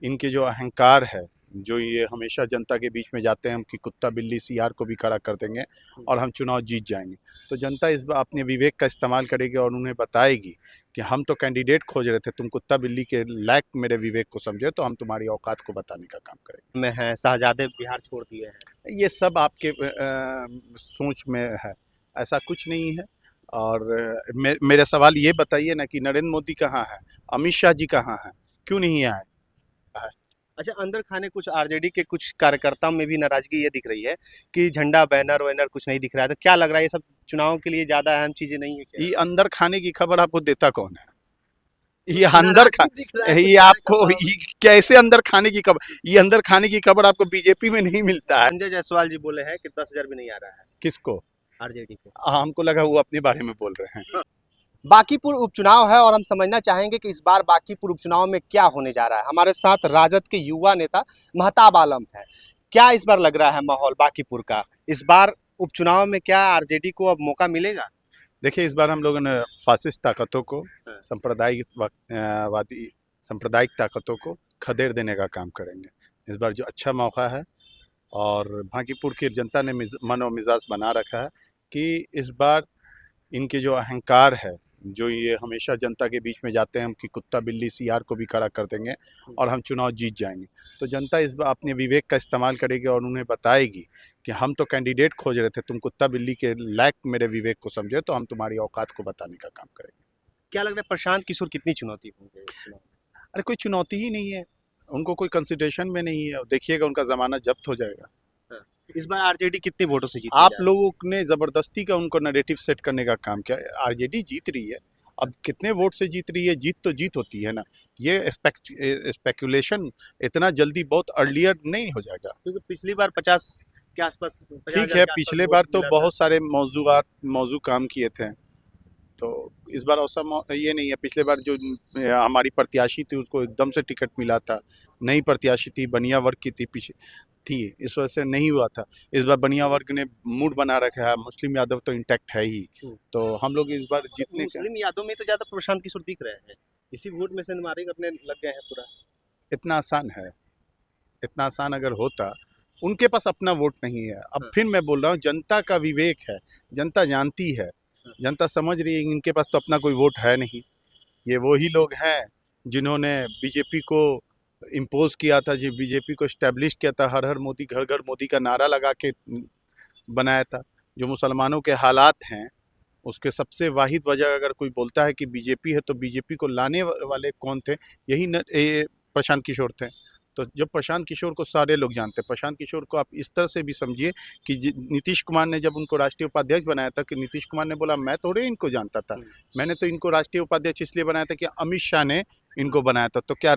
इनके जो अहंकार है, जो ये हमेशा जनता के बीच में जाते हैं कि कुत्ता बिल्ली सियार को भी खड़ा कर देंगे और हम चुनाव जीत जाएंगे। तो जनता इस बार अपने विवेक का इस्तेमाल करेगी और उन्हें बताएगी कि हम तो कैंडिडेट खोज रहे थे, तुम कुत्ता बिल्ली के लायक मेरे विवेक को समझे, तो हम तुम्हारी औकात को बताने का काम करेंगे। में हैं, शाहजादे बिहार छोड़ दिए हैं। ये सब आपके सोच में है, ऐसा कुछ नहीं है। और मेरा सवाल ये बताइए ना कि नरेंद्र मोदी कहाँ है, अमित शाह जी कहाँ हैं, क्यों नहीं आए? अच्छा, अंदर खाने कुछ आरजेडी के कुछ कार्यकर्ताओं में भी नाराजगी ये दिख रही है कि झंडा बैनर वैनर कुछ नहीं दिख रहा है। तो क्या लग रहा है, ये सब चुनाव के लिए ज्यादा अहम चीजें नहीं है क्या? ये अंदर खाने की खबर आपको देता कौन है? ये अंदर खा नाराजगी दिख रहा है कुछ ये आपको कार्यकर्ताओं ये कैसे अंदर खाने की खबर? ये अंदर खाने की खबर आपको बीजेपी में नहीं मिलता है। संजय जायसवाल जी बोले हैं कि 10,000 भी नहीं आ रहा है किसको? आरजेडी को। हमको लगा वो अपने बारे में बोल रहे हैं। बांकीपुर उपचुनाव है और हम समझना चाहेंगे कि इस बार बांकीपुर उपचुनाव में क्या होने जा रहा है। हमारे साथ राजद के युवा नेता महताब आलम है। क्या इस बार लग रहा है माहौल बांकीपुर का? इस बार उपचुनाव में क्या आरजेडी को अब मौका मिलेगा? देखिए, इस बार हम लोगों ने फासिस्ट ताकतों को, हाँ। सांप्रदायिक ताकतों को खदेड़ देने का काम करेंगे। इस बार जो अच्छा मौका है, और बांकीपुर की जनता ने मन और मिजाज बना रखा है कि इस बार इनके जो अहंकार है, जो ये हमेशा जनता के बीच में जाते हैं कि कुत्ता बिल्ली सियार को भी खड़ा कर देंगे और हम चुनाव जीत जाएंगे। तो जनता इस बार अपने विवेक का इस्तेमाल करेगी और उन्हें बताएगी कि हम तो कैंडिडेट खोज रहे थे, तुम कुत्ता बिल्ली के लायक मेरे विवेक को समझे, तो हम तुम्हारी औकात को बताने का काम करेंगे। क्या लग रहा है, प्रशांत किशोर कितनी चुनौती होंगे इस चुनाव में? अरे कोई चुनौती ही नहीं है, उनको कोई कंसिडरेशन में नहीं है। देखिएगा उनका जमानत जब्त हो जाएगा। हाँ। इस बार आरजेडी कितने वोटों से जीती आप जा रही लोगों ने जबरदस्ती का उनको नैरेटिव सेट करने का काम किया। आरजेडी जीत रही है, अब कितने वोट से जीत रही है, जीत तो जीत होती है ना। ये स्पेकुलेशन इतना जल्दी बहुत अर्लियर नहीं हो जाएगा। है? क्योंकि पिछली बार 50 के आसपास, 50,000 ठीक है, के आसपास पिछले वोट बार तो मिला था। बहुत सारे मौजू काम किए थे, तो इस बार ऐसा ये नहीं है। पिछले बार जो हमारी प्रत्याशी थी उसको एकदम से टिकट मिला था, नई प्रत्याशी थी, बनिया वर्ग की थी, पीछे थी, इस वजह से नहीं हुआ था। इस बार बनिया वर्ग ने मूड बना रखा है, मुस्लिम यादव तो इंटैक्ट है ही। तो हम लोग इस बार जीतने का, मुस्लिम यादों में तो ज्यादा प्रशांत किशोर दिख रहे हैं। इसी वोट में से मारे करने लग गए हैं पूरा। इतना आसान है? इतना आसान अगर होता, उनके पास अपना वोट नहीं है। अब हाँ। फिर मैं बोल रहा हूँ, जनता का विवेक है, जनता जानती है, जनता समझ रही है कि इनके पास तो अपना कोई वोट है नहीं। ये वही लोग हैं जिन्होंने बीजेपी को इम्पोज किया था, जो बीजेपी को इस्टेब्लिश किया था, हर हर मोदी घर घर मोदी का नारा लगा के बनाया था। जो मुसलमानों के हालात हैं, उसके सबसे वाहिद वजह अगर कोई बोलता है कि बीजेपी है, तो बीजेपी को लाने वाले कौन थे? यही प्रशांत किशोर थे। तो जब प्रशांत किशोर को सारे लोग जानते हैं, प्रशांत किशोर को आप इस तरह से भी समझिए कि नीतीश कुमार ने जब उनको राष्ट्रीय उपाध्यक्ष बनाया था, कि नीतीश कुमार ने बोला मैं थोड़े इनको जानता था, मैंने तो इनको राष्ट्रीय उपाध्यक्ष इसलिए बनाया था कि अमित शाह ने इनको बनाया था। तो क्या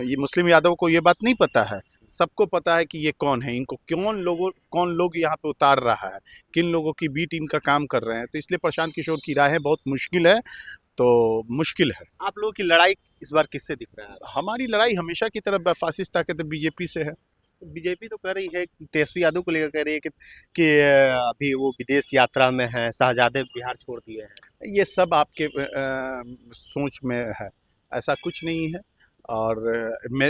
ये मुस्लिम यादव को ये बात नहीं पता है? सबको पता है कि ये कौन है, इनको कौन लोग यहाँ पे उतार रहा है, किन लोगों की बी टीम का काम कर रहे हैं। तो इसलिए प्रशांत किशोर की राहें बहुत मुश्किल है, तो मुश्किल है। आप लोगों की लड़ाई इस बार किससे दिख रहा है? हमारी लड़ाई हमेशा की तरह फासिस्ट ताकत बीजेपी से है। बीजेपी तो कह रही है, तेजस्वी यादव को लेकर कह रही है कि अभी वो विदेश यात्रा में है, शाहजादे बिहार छोड़ दिए हैं। ये सब आपके सोच में है, ऐसा कुछ नहीं है। और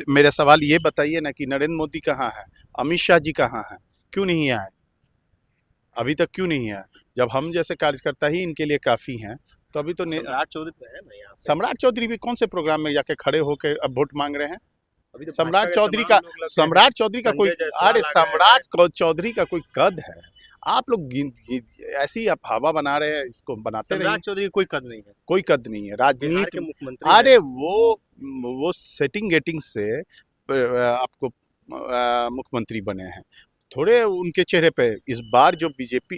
मेरा सवाल ये बताइए ना कि नरेंद्र मोदी कहाँ है, अमित शाह जी कहाँ हैं, क्यों नहीं आए? अभी तक क्यों नहीं आए? जब हम जैसे कार्यकर्ता ही इनके लिए काफ़ी हैं, तो अभी तो सम्राट चौधरी तो है ना यहाँ पे। सम्राट चौधरी भी कौन से प्रोग्राम में जाके खड़े होकर अब वोट मांग रहे हैं? अभी तो सम्राट भाजपा के चौधरी तमाम का लोग लग गए हैं। सम्राट चौधरी का कोई, संजय जायसवाल अरे आ गए हैं। सम्राट चौधरी का कोई कद है? आप लोग ऐसी ही आप हवा बना रहे हैं, इसको बनाते रहिए। सम्राट चौधरी कोई कद नहीं है, कोई कद नहीं है बिहार के राजनीति। मुख्यमंत्री अरे है। वो सेटिंग गेटिंग से आपको मुख्यमंत्री बने हैं, थोड़े उनके चेहरे पे इस बार जो बीजेपी,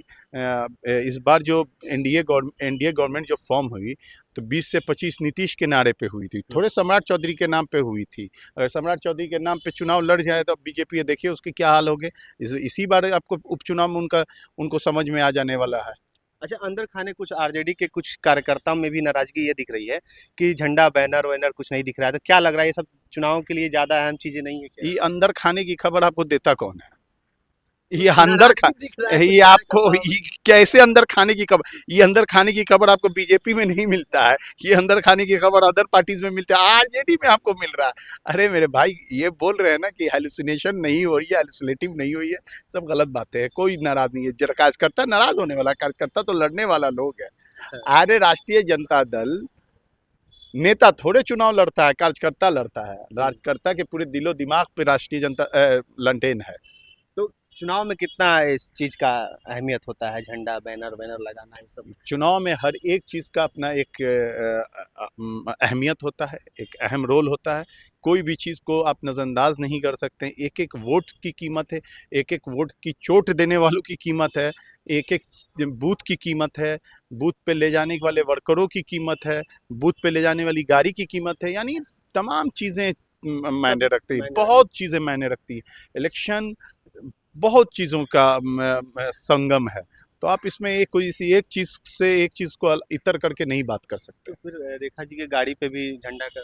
इस बार जो एनडीए गवर्नमेंट जो फॉर्म हुई, तो 20 से 25 नीतीश के नारे पे हुई थी, थोड़े सम्राट चौधरी के नाम पे हुई थी। अगर सम्राट चौधरी के नाम पे चुनाव लड़ जाए तो बीजेपी, देखिए उसके क्या हाल होंगे। इसी बार आपको उपचुनाव में उनको समझ में आ जाने वाला है। अच्छा, अंदर खाने कुछ आरजेडी के कुछ कार्यकर्ताओं में भी नाराजगी ये दिख रही है कि झंडा बैनर वैनर कुछ नहीं दिख रहा है। तो क्या लग रहा है, ये सब चुनाव के लिए ज्यादा अहम चीजें नहीं है क्या? ये अंदर खाने की खबर आपको देता कौन है? ये अंदर खा दिख रहा है ये कुछ आपको सारे का ये कैसे अंदर खाने की खबर, ये अंदर खाने की खबर आपको बीजेपी में नहीं मिलता है, ये अंदर खाने की खबर अदर पार्टीज में मिलता है, आरजेडी में आपको मिल रहा है। अरे मेरे भाई ये बोल रहे हैं ना कि हेलुसिनेशन नहीं हो रही है, हेलुसिनेटिव नहीं हुई है, सब गलत बातें हैं। कोई नाराज नहीं है, जरा कार्यकर्ता नाराज होने वाला, कार्यकर्ता तो लड़ने वाला लोग है। अरे राष्ट्रीय जनता दल नेता थोड़े चुनाव लड़ता है, कार्यकर्ता लड़ता है। कार्यकर्ता के पूरे दिलो दिमाग पे राष्ट्रीय जनता लंटेन है। तो चुनाव में कितना इस चीज का अहमियत होता है, झंडा बैनर बैनर लगाना ये सब? चुनाव में हर एक चीज़ का अपना एक अहमियत होता है, एक अहम रोल होता है। कोई भी चीज़ को आप नज़रअंदाज नहीं कर सकते। एक एक वोट की कीमत है, एक एक वोट की चोट देने वालों की कीमत है, एक एक बूथ की कीमत है, बूथ पे ले जाने वाले वर्करों की कीमत है, बूथ पे ले जाने वाली गाड़ी की कीमत है, यानी तमाम चीज़ें मायने रखती है, मायने बहुत चीज़ें मायने रखती है। इलेक्शन बहुत चीज़ों का संगम है, तो आप इसमें एक कोई सी एक चीज़ से एक चीज़ को इतर करके नहीं बात कर सकते। तो फिर रेखा जी के गाड़ी पे भी झंडा का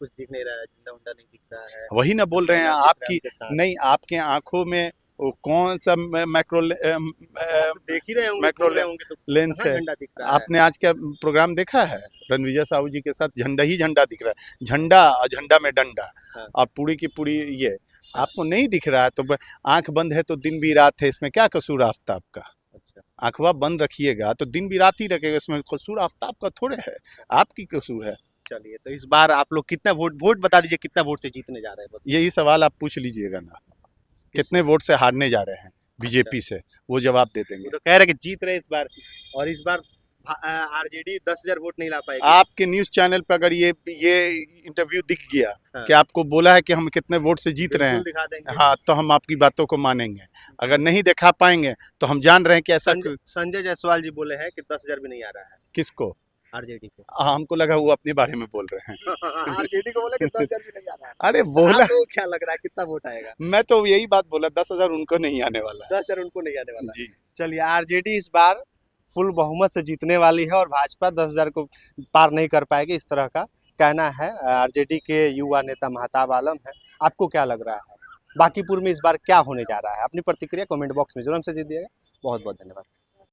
कुछ दिख नहीं रहा है, झंडा उंडा नहीं दिख रहा है, वही ना बोल रहे हैं बैनर दिख रहा है आपकी, उनके साथ। नहीं आपके आंखों में वो कौन सा मैक्रो आप देख ही रहे होंगे, मैक्रो घूम रहे होंगे, तो लेंस कहाँ है। झंडा दिख रहा है? आपने आज का प्रोग्राम देखा है? रणविजय साहू जी के साथ झंडा ही झंडा दिख रहा है, झंडा और झंडा में डंडा, हाँ। और पूरी की पूरी ये आपको नहीं दिख रहा है तो आंख बंद है तो दिन भी रात है, इसमें क्या कसूर आफ्ताब का? अच्छा, आंखवा बंद रखिएगा तो दिन भी रात ही रखेगा, इसमें कसूर आफ्ताब का थोड़े है, आपकी कसूर है। चलिए तो इस बार आप लोग कितना वोट बता दीजिए, कितना वोट से जीतने जा रहे हैं? बस यही सवाल आप पूछ लीजिएगा ना, कितने वोट से हारने जा रहे हैं बीजेपी से, वो जवाब दे वो देंगे। तो कह रहे कि जीत रहे इस बार, और इस बार आरजेडी 10,000 वोट नहीं ला पाएगी। आपके न्यूज चैनल पर अगर ये इंटरव्यू दिख गया हाँ। कि आपको बोला है कि हम कितने वोट से जीत रहे बिल्कुल हैं, दिखा देंगे। हाँ, तो हम आपकी बातों को मानेंगे। अगर नहीं दिखा पाएंगे तो हम जान रहे हैं कि ऐसा संजय जायसवाल जी बोले हैं कि 10,000 भी नहीं आ रहा है किसको, आरजेडी को। हमको लगा वो अपने बारे में बोल रहे हैं। आरजेडी को बोले कि 10,000 भी नहीं आ रहा है। अरे बोला, आपको क्या लग रहा है कितना वोट आएगा? मैं तो यही बात बोला, 10,000 उनको नहीं आने वाला 10,000 उनको नहीं आने वाला। जी। चलिए आरजेडी इस बार फुल बहुमत से जीतने वाली है और भाजपा 10,000 को पार नहीं कर पाएगी, इस तरह का कहना है आरजेडी के युवा नेता महताब आलम है। आपको क्या लग रहा है बांकीपुर में इस बार क्या होने जा रहा है? अपनी प्रतिक्रिया कमेंट बॉक्स में जरूर हमसे दीजिएगा। बहुत बहुत धन्यवाद।